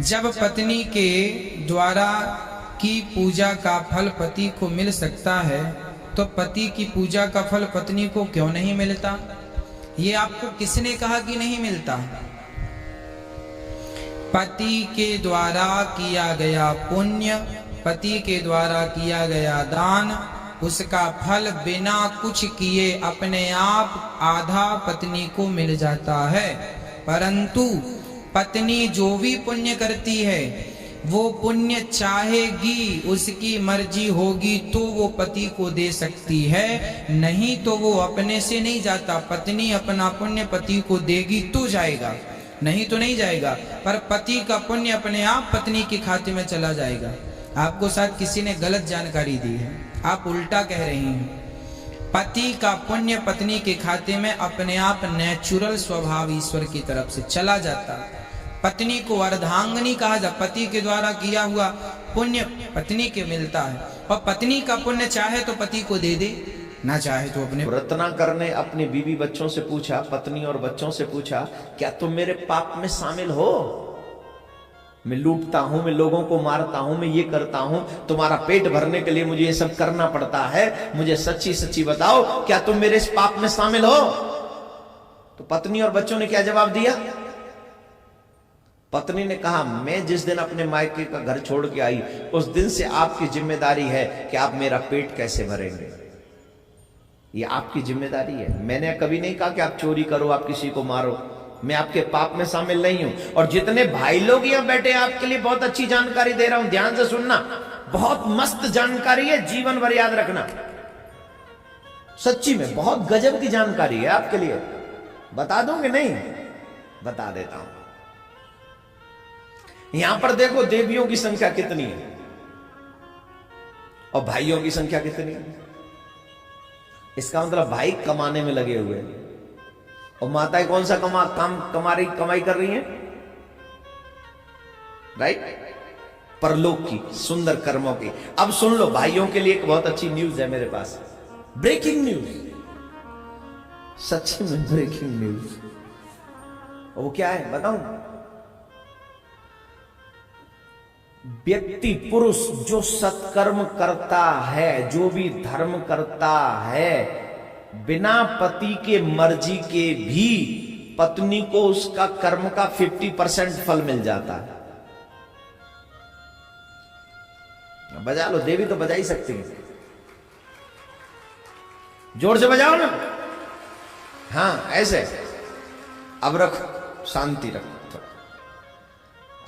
जब पत्नी के द्वारा की पूजा का फल पति को मिल सकता है तो पति की पूजा का फल पत्नी को क्यों नहीं मिलता? ये आपको किसने कहा कि नहीं मिलता? पति के द्वारा किया गया पुण्य, पति के द्वारा किया गया दान, उसका फल बिना कुछ किए अपने आप आधा पत्नी को मिल जाता है। परंतु पत्नी जो भी पुण्य करती है वो पुण्य चाहेगी, उसकी मर्जी होगी तो वो पति को दे सकती है, नहीं तो वो अपने से नहीं जाता। पत्नी अपना पुण्य पति को देगी तो जाएगा, नहीं तो नहीं जाएगा। पर पति का पुण्य अपने आप पत्नी के खाते में चला जाएगा। आपको शायद किसी ने गलत जानकारी दी है, आप उल्टा कह रही हैं। पति का पुण्य पत्नी के खाते में अपने आप नेचुरल स्वभाव ईश्वर की तरफ से चला जाता है। पत्नी को अर्धांगिनी कहा जाता, पति के द्वारा किया हुआ पुण्य पत्नी के मिलता है। और पत्नी का पुण्य चाहे तो पति को दे दे, ना चाहे तो अपने। रत्नाकर ने अपनी बीवी बच्चों से पूछा, पत्नी और बच्चों से पूछा, क्या तुम मेरे पाप में शामिल हो? मैं लूटता हूं, मैं लोगों को मारता हूं, मैं ये करता हूं, तुम्हारा पेट भरने के लिए मुझे ये सब करना पड़ता है, मुझे सच्ची सच्ची बताओ, क्या तुम मेरे इस पाप में शामिल हो? तो पत्नी और बच्चों ने क्या जवाब दिया? पत्नी ने कहा, मैं जिस दिन अपने मायके का घर छोड़ के आई उस दिन से आपकी जिम्मेदारी है कि आप मेरा पेट कैसे भरेंगे। ये आपकी जिम्मेदारी है। मैंने कभी नहीं कहा कि आप चोरी करो, आप किसी को मारो। मैं आपके पाप में शामिल नहीं हूं। और जितने भाई लोग यहां बैठे हैं आपके लिए बहुत अच्छी जानकारी दे रहा हूं, ध्यान से सुनना। बहुत मस्त जानकारी है, जीवन भर याद रखना। सच्ची में बहुत गजब की जानकारी है आपके लिए। बता दूंगे? नहीं बता देता हूं। यहां पर देखो देवियों की संख्या कितनी है और भाइयों की संख्या कितनी है। इसका मतलब भाई कमाने में लगे हुए हैं और माताएं कौन सा कमाई कर रही हैं? राइट, परलोक की सुंदर कर्मों की। अब सुन लो, भाइयों के लिए एक बहुत अच्छी न्यूज है मेरे पास, ब्रेकिंग न्यूज, सच्ची में ब्रेकिंग न्यूज। वो क्या है बताऊं? व्यक्ति पुरुष जो सत्कर्म करता है, जो भी धर्म करता है, बिना पति के मर्जी के भी पत्नी को उसका कर्म का 50% फल मिल जाता है। बजा लो, देवी तो बजा ही सकती है, जोर से बजाओ ना। हाँ ऐसे। अब रखो, शांति रखो।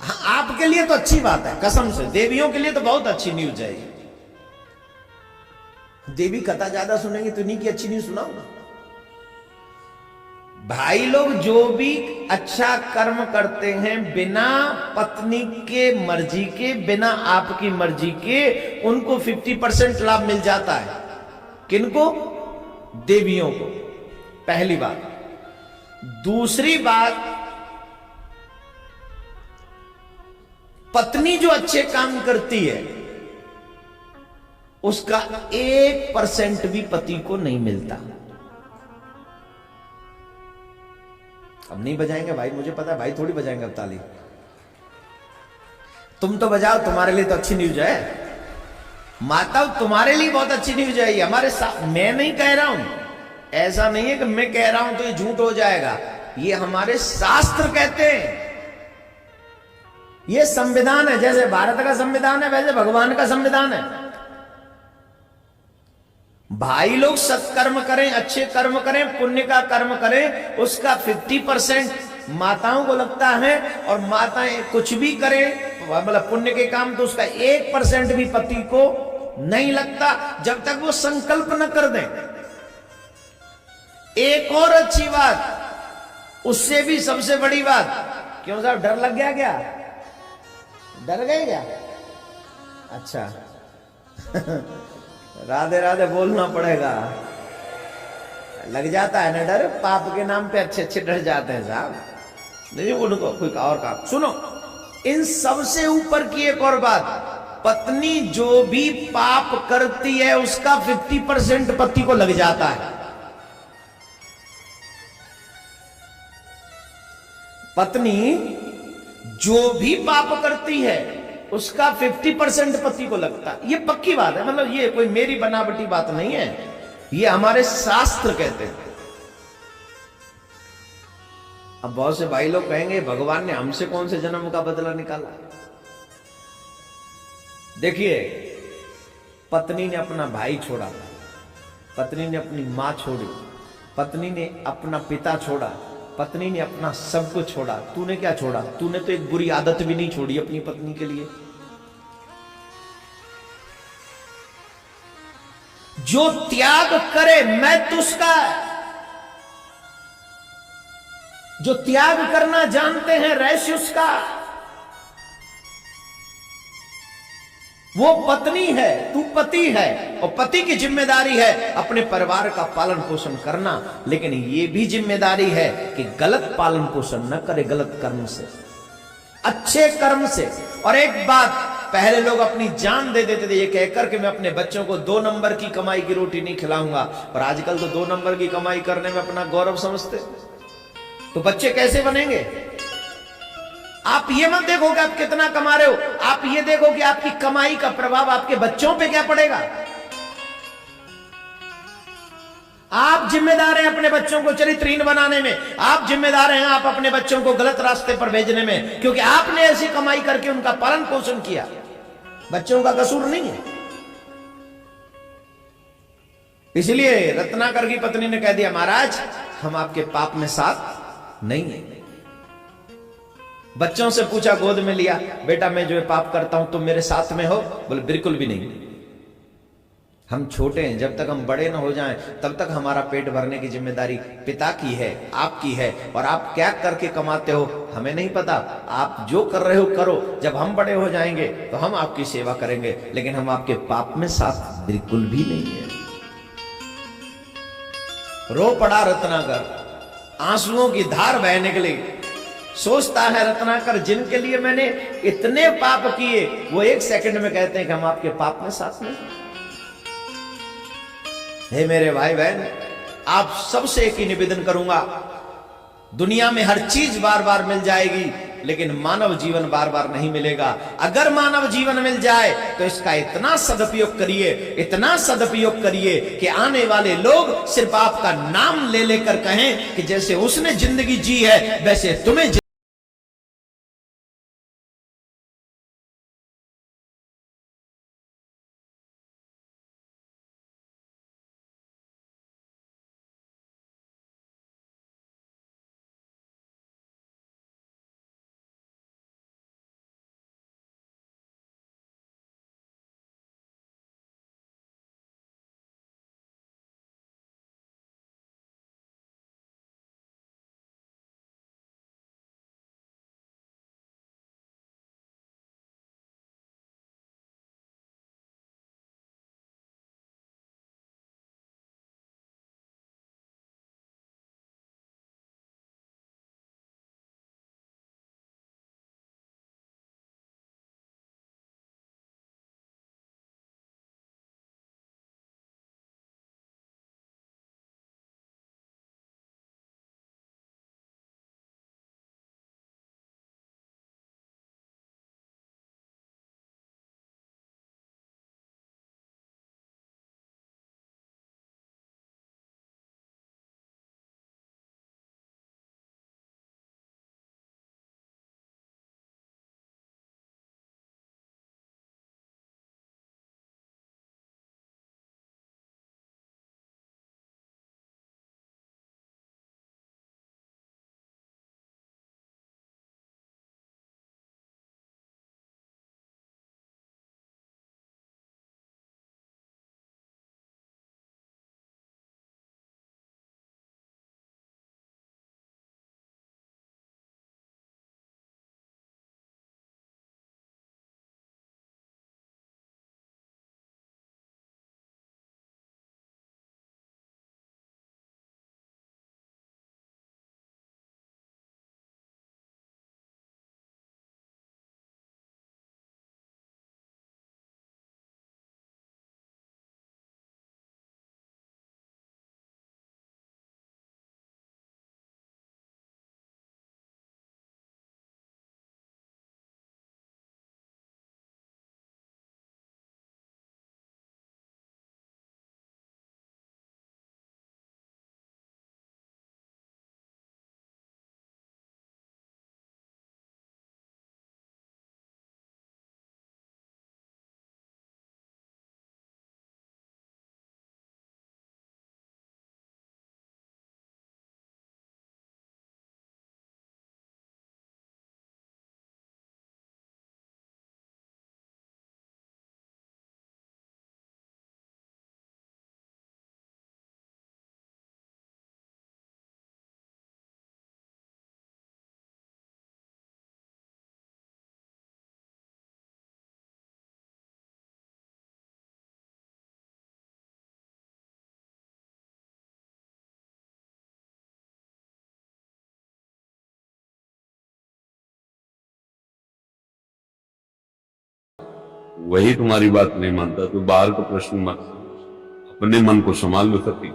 हाँ, आपके लिए तो अच्छी बात है, कसम से। देवियों के लिए तो बहुत अच्छी न्यूज है। देवी कथा ज्यादा सुनेंगे तो इन्हीं की अच्छी न्यूज सुनाऊंगा। भाई लोग जो भी अच्छा कर्म करते हैं बिना पत्नी के मर्जी के, बिना आपकी मर्जी के, उनको 50% लाभ मिल जाता है। किनको? देवियों को। पहली बात। दूसरी बात, पत्नी जो अच्छे काम करती है उसका 1% भी पति को नहीं मिलता। अब नहीं बजाएंगे भाई, मुझे पता है भाई थोड़ी बजाएंगे अब ताली। तुम तो बजाओ, तुम्हारे लिए तो अच्छी न्यूज है। माता तुम्हारे लिए बहुत अच्छी न्यूज है ये। हमारे साथ, मैं नहीं कह रहा हूं, ऐसा नहीं है कि मैं कह रहा हूं तो ये झूठ हो जाएगा। ये हमारे शास्त्र कहते हैं, ये संविधान है। जैसे भारत का संविधान है वैसे भगवान का संविधान है। भाई लोग सत्कर्म करें, अच्छे कर्म करें, पुण्य का कर्म करें, उसका 50% माताओं को लगता है। और माताएं कुछ भी करें, मतलब पुण्य के काम, तो उसका 1% भी पति को नहीं लगता जब तक वो संकल्प न कर दें। एक और अच्छी बात, उससे भी सबसे बड़ी बात। क्यों साहब, डर लग गया क्या? डर गए क्या? अच्छा राधे राधे बोलना पड़ेगा। लग जाता है ना डर, पाप के नाम पे अच्छे अच्छे डर जाते हैं साहब। नहीं उनको कोई और काम। सुनो, इन सबसे ऊपर की एक और बात, पत्नी जो भी पाप करती है उसका 50% पति को लग जाता है। पत्नी जो भी पाप करती है उसका 50% पति को लगता है। ये पक्की बात है, मतलब ये कोई मेरी बनावटी बात नहीं है, ये हमारे शास्त्र कहते हैं। अब बहुत से भाई लोग कहेंगे भगवान ने हमसे कौन से जन्म का बदला निकाला। देखिए, पत्नी ने अपना भाई छोड़ा, पत्नी ने अपनी मां छोड़ी, पत्नी ने अपना पिता छोड़ा, पत्नी ने अपना सब कुछ छोड़ा। तूने क्या छोड़ा? तूने तो एक बुरी आदत भी नहीं छोड़ी अपनी पत्नी के लिए। जो त्याग करे मैं तुझका, जो त्याग करना जानते हैं रहस्य उसका, वो पत्नी है, तू पति है। और पति की जिम्मेदारी है अपने परिवार का पालन पोषण करना, लेकिन ये भी जिम्मेदारी है कि गलत पालन पोषण न करे, गलत कर्म से, अच्छे कर्म से। और एक बात, पहले लोग अपनी जान दे देते थे ये कहकर कि मैं अपने बच्चों को 2 नंबर की कमाई की रोटी नहीं खिलाऊंगा, और आजकल तो 2 नंबर की कमाई करने में अपना गौरव समझते। तो बच्चे कैसे बनेंगे? आप ये मत देखो कि आप कितना कमा रहे हो, आप ये देखो कि आपकी कमाई का प्रभाव आपके बच्चों पे क्या पड़ेगा। आप जिम्मेदार हैं अपने बच्चों को चरित्रहीन बनाने में, आप जिम्मेदार हैं आप अपने बच्चों को गलत रास्ते पर भेजने में, क्योंकि आपने ऐसी कमाई करके उनका पालन पोषण किया। बच्चों का कसूर नहीं है। इसलिए रत्नाकर की पत्नी ने कह दिया, महाराज हम आपके पाप में साथ नहीं है। बच्चों से पूछा, गोद में लिया, बेटा मैं जो पाप करता हूं तुम मेरे साथ में हो? बोले बिल्कुल भी नहीं, हम छोटे हैं, जब तक हम बड़े न हो जाएं तब तक हमारा पेट भरने की जिम्मेदारी पिता की है, आपकी है। और आप क्या करके कमाते हो हमें नहीं पता, आप जो कर रहे हो करो, जब हम बड़े हो जाएंगे तो हम आपकी सेवा करेंगे, लेकिन हम आपके पाप में साथ बिल्कुल भी नहीं है। रो पड़ा रत्नाकर, आंसुओं की धार बह निकली। सोचता है रत्नाकर, जिनके लिए मैंने इतने पाप किए वो 1 सेकंड में कहते हैं कि हम आपके पाप में साथ नहीं। हे मेरे भाई बहन, आप सबसे एक ही निवेदन करूंगा, दुनिया में हर चीज बार बार मिल जाएगी, लेकिन मानव जीवन बार बार नहीं मिलेगा। अगर मानव जीवन मिल जाए तो इसका इतना सदुपयोग करिए, इतना सदुपयोग करिए कि आने वाले लोग सिर्फ आपका नाम ले लेकर कहें कि जैसे उसने जिंदगी जी है वैसे तुम्हें वही तुम्हारी बात नहीं मानता तो बाहर का प्रश्न मत, अपने मन को संभाल लो सती।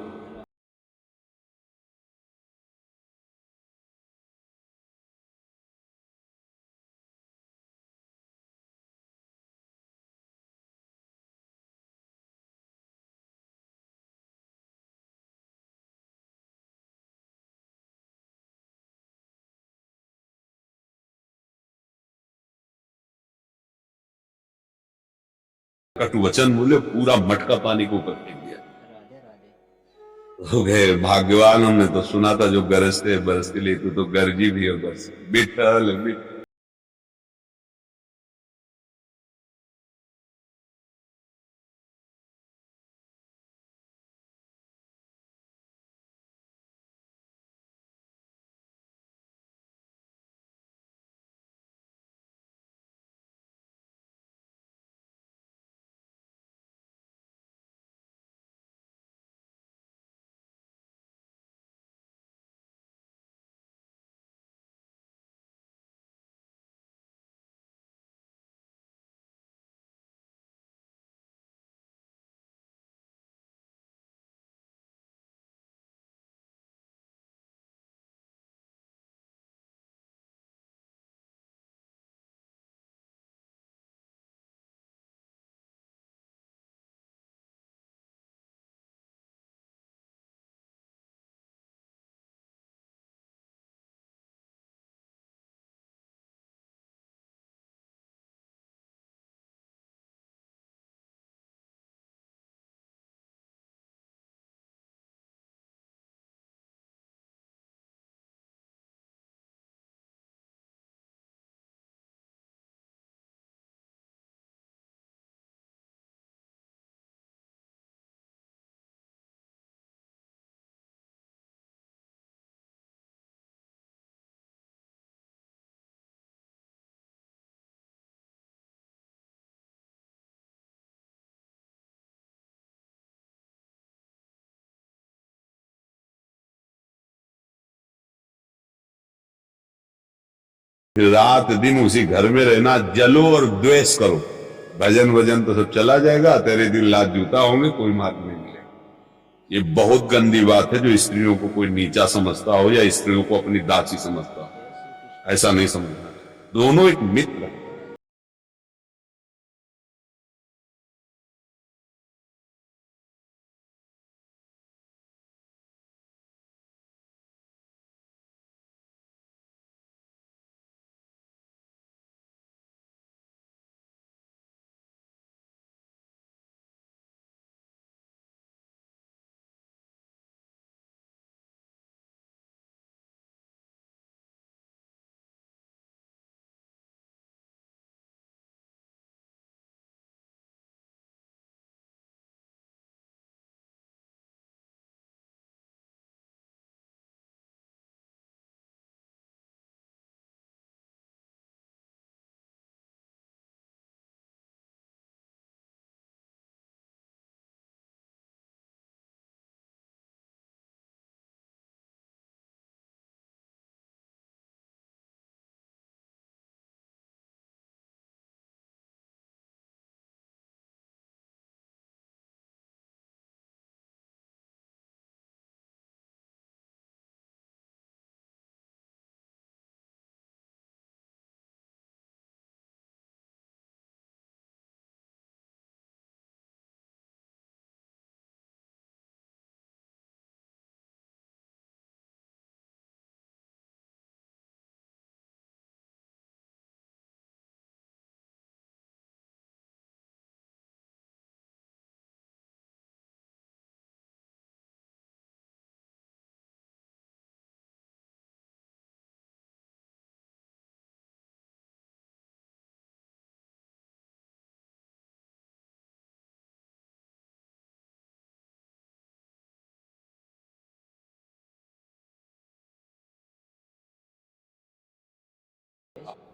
कटु वचन बोले, पूरा मटका पानी को ऊपर फेंक दिया। हो गए भाग्यवान, हमने तो सुना था जो गरजते बरसते ले, तो गरजी भी है बरस। बिठल बिठल। रात दिन उसी घर में रहना, जलो और द्वेष करो। भजन वजन तो सब चला जाएगा, तेरे दिन लात जूता होंगे, कोई मार्ग नहीं मिलेगा। ये बहुत गंदी बात है जो स्त्रियों को कोई नीचा समझता हो या स्त्रियों को अपनी दासी समझता हो। ऐसा नहीं समझना, दोनों एक मित्र है।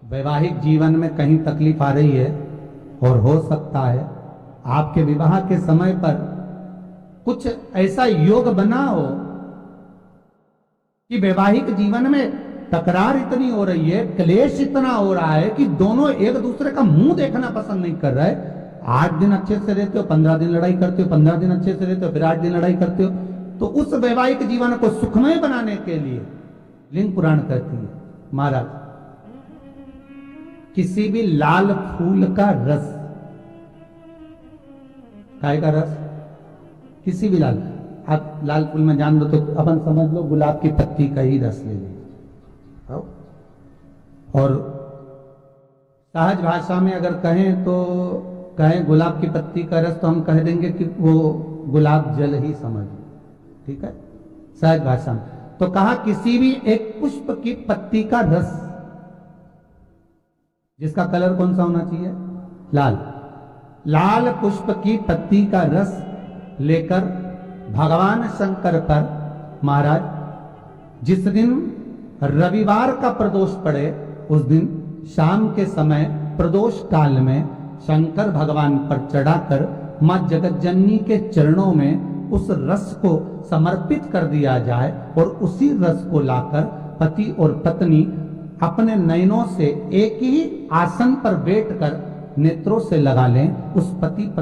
वैवाहिक जीवन में कहीं तकलीफ आ रही है और हो सकता है आपके विवाह के समय पर कुछ ऐसा योग बना हो कि वैवाहिक जीवन में तकरार इतनी हो रही है, क्लेश इतना हो रहा है कि दोनों एक दूसरे का मुंह देखना पसंद नहीं कर रहे, 8 दिन अच्छे से रहते हो, 15 दिन लड़ाई करते हो, 15 दिन अच्छे से रहते हो, फिर 8 दिन लड़ाई करते हो। तो उस वैवाहिक जीवन को सुखमय बनाने के लिए लिंग पुराण कहती है, महाराज किसी भी लाल फूल का रस, काय का रस, किसी भी लाल, आप लाल फूल में जान दो तो अपन समझ लो गुलाब की पत्ती का ही रस ले लीजिए। और सहज भाषा में अगर कहें तो कहें गुलाब की पत्ती का रस, तो हम कह देंगे कि वो गुलाब जल ही समझ, ठीक है, सहज भाषा में। तो कहा किसी भी एक पुष्प की पत्ती का रस, जिसका कलर कौन सा होना चाहिए, लाल, लाल पुष्प की पत्ती का रस लेकर भगवान शंकर पर महाराज जिस दिन रविवार का प्रदोष पड़े उस दिन शाम के समय प्रदोष काल में शंकर भगवान पर चढ़ाकर मां जगतजननी के चरणों में उस रस को समर्पित कर दिया जाए और उसी रस को लाकर पति और पत्नी अपने नयनों से एक ही आसन पर बैठकर नेत्रों से लगा लें। उस पति